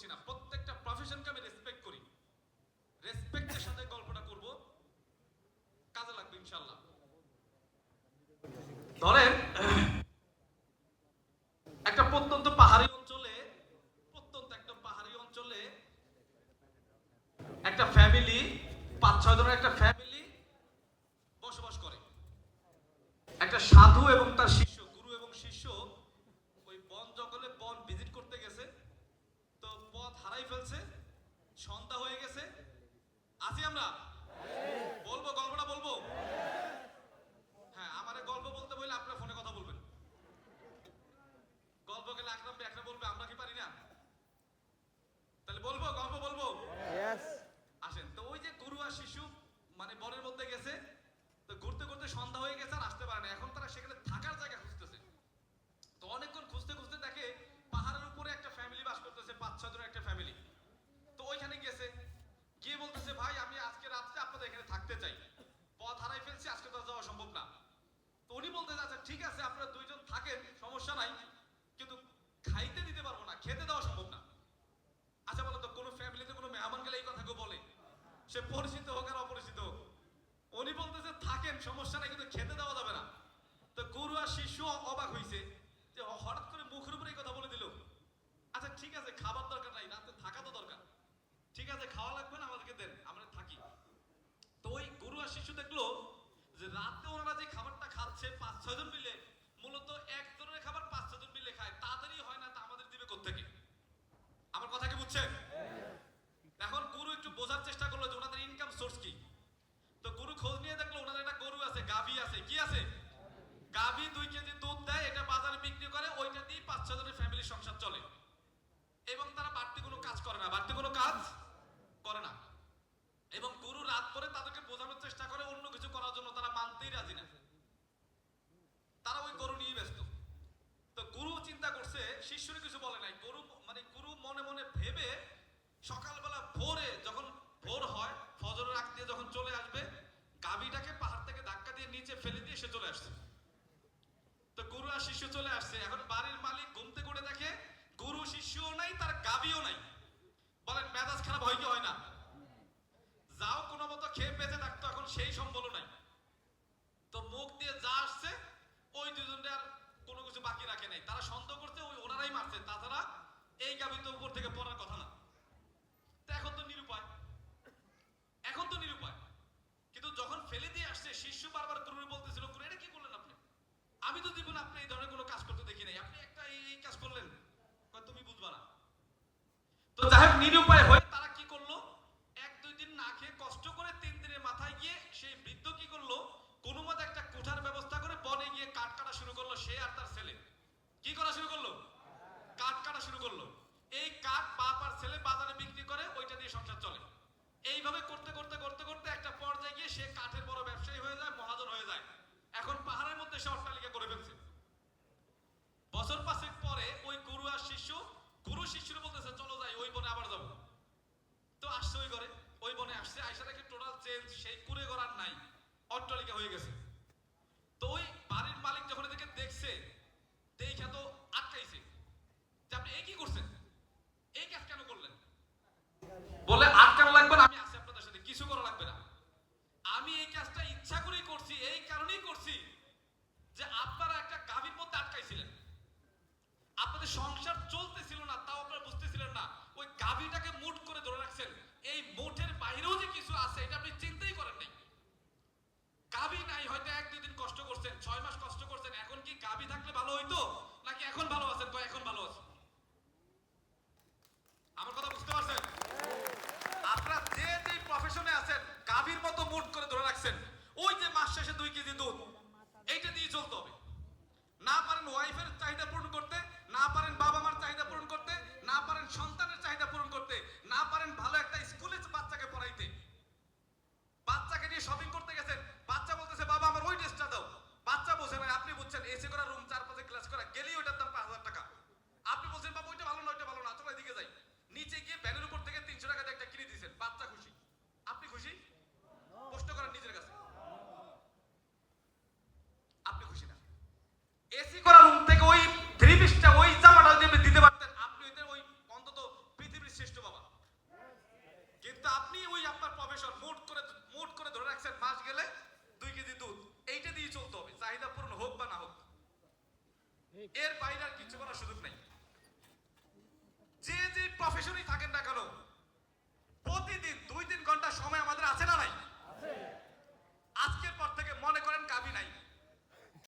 করছি না, প্রত্যেকটা প্রফেশনকে আমি রেসপেক্ট করি, রেসপেক্টের সাথে গল্পটা করব, কাজে লাগবে ইনশাআল্লাহ। ধরেন একটা প্রত্যন্ত পাহাড়ি অঞ্চলে, একটা ফ্যামিলি, 5-6 জনের একটা ফ্যামিলি বসবাস করে। একটা সাধু এবং তার শিষ্য, গুরু এবং শিষ্য ওই বন জঙ্গলে বন ভিজিট করতে গেছে, তো পথ হারাই ফেলছে, সন্ধ্যা হয়ে গেছে। আছি আমরা? বলবো গল্পটা বলবো? হ্যাঁ, আমারে গল্প বলতে বললে আপনারা ফোনে কথা বলবেন। গল্প গেলে আকরাম ভাই একটা বলবে, আমরা কি পারি না? তাহলে বলবো, গল্প বলবো? আসেন। তো ওই যে গুরু আর শিশু মানে বনের মধ্যে গেছে, তো ঘুরতে ঘুরতে সন্ধ্যা হয়ে গেছে আর আসতে পারে না। এখন তারা সেখানে থাকার জায়গা খুঁজতেছে। তো অনেকক্ষণ খুঁজতে খুঁজতে দেখে পাহাড়ের উপরে একটা ফ্যামিলি বাস করতেছে, 5-6 জনের একটা ফ্যামিলি। তো ওইখানে গেছে, গিয়ে বলতেছে, ভাই আমি আজকে রাত্রে আপনাদের এখানে থাকতে চাই, পথ হারাই ফেলছি, আজকে তো যাওয়া সম্ভব না। তো উনি বলতেছে, আচ্ছা ঠিক আছে, আপনারা 2 জন থাকেন, সমস্যা নাই, কিন্তু খাইতে দিতে পারবো না, খেতে দেওয়া সম্ভব না। আচ্ছা বলো তো, কোনো ফ্যামিলিতে কোনো মেহমান গেলে এই কথা কেউ বলে? সে পরিচিত হোক আর অপরিচিত হোক। উনি বলতেছে থাকেন, সমস্যা নাই, কিন্তু খেতে দেওয়া যাবে না। তো গুরু আর শিষ্য অবাক হইছে যে হঠাৎ করে মুখের উপরে এই কথা বলে দিল। আচ্ছা ঠিক আছে, খাবার দরকার নাই, রাতে থাকা তো দরকার, ঠিক আছে খাওয়া লাগবে না, আমাদেরকে দেন, আমরা থাকি। তো ওই গুরু আর শিষ্য দেখলো যে রাতে ওনারা যে খাবারটা খাচ্ছে 5-6 জন মিলে, মূলত এক ধরনের খাবার 5-6 জন মিলে খায়, তাদেরই হয় না, তা আমাদের দিবে কোত্থেকে? আমার কথা কি বুঝছেন? এখন গুরু একটু বোঝার চেষ্টা করলো যে ওনাদের ইনকাম সোর্স কি। তো গুরু খোঁজ নিয়ে দেখলো ওনাদের একটা গরু আছে, গাভী আছে। কি আছে? গাভী 2 কেজি দুধ দেয়, এটা বাজারে বিক্রি করে, ওইটা দিয়ে 5-6 জনের ফ্যামিলির সংসার চলে। এবং তারা বাড়তি কোনো কাজ করে না, বাড়তি কোনো কাজ করে না। এবং গুরু রাত করে তাদেরকে বোঝানোর চেষ্টা করে অন্য কিছু করার জন্য, তারা মানতেই রাজি না, তারা ওই গরু নিয়ে ব্যস্ত। তো গুরু চিন্তা করছে, শিষ্যরে কিছু বলে নাই। গুরু মনে মনে ভেবে সকালবেলা ভোরে, যখন ভোর হয়, ফজরের আগ দিয়ে যখন চলে আসবে, গাভীটাকে পাহাড় থেকে ধাক্কা দিয়ে নিচে ফেলে দিয়ে সে চলে আসছে। তো গুরু আর শিষ্য চলে আসছে। এখন বাড়ির মালিক ঘুমতে করে দেখে গুরু শিষ্যও নাই, তার গাভীও নাই। বলেন মেজাজ খারাপ হয় কি হয় না? যাও কোনো মতো খেয়ে বেঁচে থাকতো, এখন সেই সম্বলও নাই। তো মুখ দিয়ে যা আসছে ওই 2 জনের আর কোনো কিছু বাকি রাখে নাই। তারা সন্দেহ করছে ওই ওনারাই মারছে, তাছাড়া এই গাভী তো উপর থেকে পড়ার কথা না। তো এখন তো নিরুপায়, কিন্তু যখন ফেলে দিয়ে আসছে, শিষ্য বারবার গুরুরে বলতেছিল, গুরু এটা কি করলেন আপনি? আমি তো জীবনে আপনি এই ধরনের কোনো কাজ করতে দেখি নাই, আপনি একটা এই কাজ করলেন, তুমি বুঝবা না। তো যাই হোক, নিরুপায় হয়ে তারা কি করলো, 1-2 দিন না খেয়ে কষ্ট করে 3 দিনের মাথায় গিয়ে সেই বৃদ্ধ কি করলো, কোনো মতে একটা কোঠার ব্যবস্থা করে বনে গিয়ে কাঠ কাটা শুরু করলো। সে আর তার ছেলে কি করা শুরু করলো? কাঠ কাটা শুরু করলো। এই কাঠ বাপ আর ছেলে বাজারে বিক্রি করে, ওইটা দিয়ে সংসার চলে। এইভাবে করতে করতে করতে করতে একটা পর্যায়ে গিয়ে সে কাঠের বড় ব্যবসায়ী হয়ে যায়, মহাজন হয়ে যায়। এখন পাহাড়ের মধ্যে সে অট্টালিকা করে ফেলছে। বছর 5 পরে ওই গুরু আর শিষ্য, গুরু শিষ্যরে বলতেছে চলো যাই, ওই বনে আবার যাবো। তো আসছে ওই ঘরে, ওই বনে আসছে, আইসা দেখে টোটাল চেঞ্জ, সেই কুড়ে ঘর আর নাই, অট্টালিকা হয়ে গেছে। তো ওই বাড়ির মালিক যখন এদিকে দেখছে, দেখা তো আটকাইছে যে আপনি এই কি করছেন, এই কাজ কেন করলেন? বলে আটকানো লাগবে না, আমি আছি আপনাদের সাথে, কিছু করা লাগবে না। আমি এই কাজটা ইচ্ছা করেই করছি, এই কারণেই করছি যে আপনারা একটা গাভীর মধ্যে আটকাইছিলেন, আপনাদের সংসার চলতেছিল না, তাও আপনারা বুঝতেছিলেন না, ওই গাভীটাকে মুঠ করে ধরে রাখছেন। এই মুঠের বাইরেও যে কিছু আছে এটা আপনি চিন্তাই করেন নাই। গাভী নাই, হয়তো 1-2 দিন কষ্ট করছেন, 6 মাস কষ্ট করছেন, এখন কি গাভী থাকলে ভালো হইতো নাকি এখন ভালো আছেন? এখন ভালো আছেন। আমার কথা বুঝতে পারছেন? আপনারা যে যে প্রফেশনে আছেন, গাভীর মতো মুঠ করে ধরে রাখছেন, ওই যে মাস শেষে 2 কেজি দুধ, এইটা দিয়ে চলতে হবে। না পারেন ওয়াইফের চাহিদা পূরণ করতে, না পারেন বাবা মার চাহিদা পূরণ করতে, না পারেন সন্তানের চাহিদা পূরণ করতে, না পারেন ভালো একটা স্কুলে বাচ্চাকে পড়াইতে। বাচ্চাকে নিয়ে শপিং করতে গেছেন, বাচ্চা বলতেছে বাবা আমার ওই ড্রেসটা দাও। বাচ্চা বলছে ভাই আপনি বুঝছেন, এসি করা রুম, 4-5 ক্লাস করা, গেলেই ওইটার দাম 5000 টাকা। আপনি বলছেন বাবা ওইটা ভালো না, ওইটা ভালো না, চলো এদিকে যাই। নিচে গিয়ে ভ্যানের উপর থেকে 300 টাকা দিয়ে একটা কিনে দিয়েছেন, বাচ্চা খুশি, আপনি খুশি? প্রশ্ন করেন নিজের কাছে, আপনি খুশি না? এসি করা রুম থেকে ওই 3 পিসটা, ওই জামাটা যদি দিতে পারতেন, আপনি ওই অন্তত পৃথিবীর এর বাইরে আর কিছু করার সুযোগ নেই।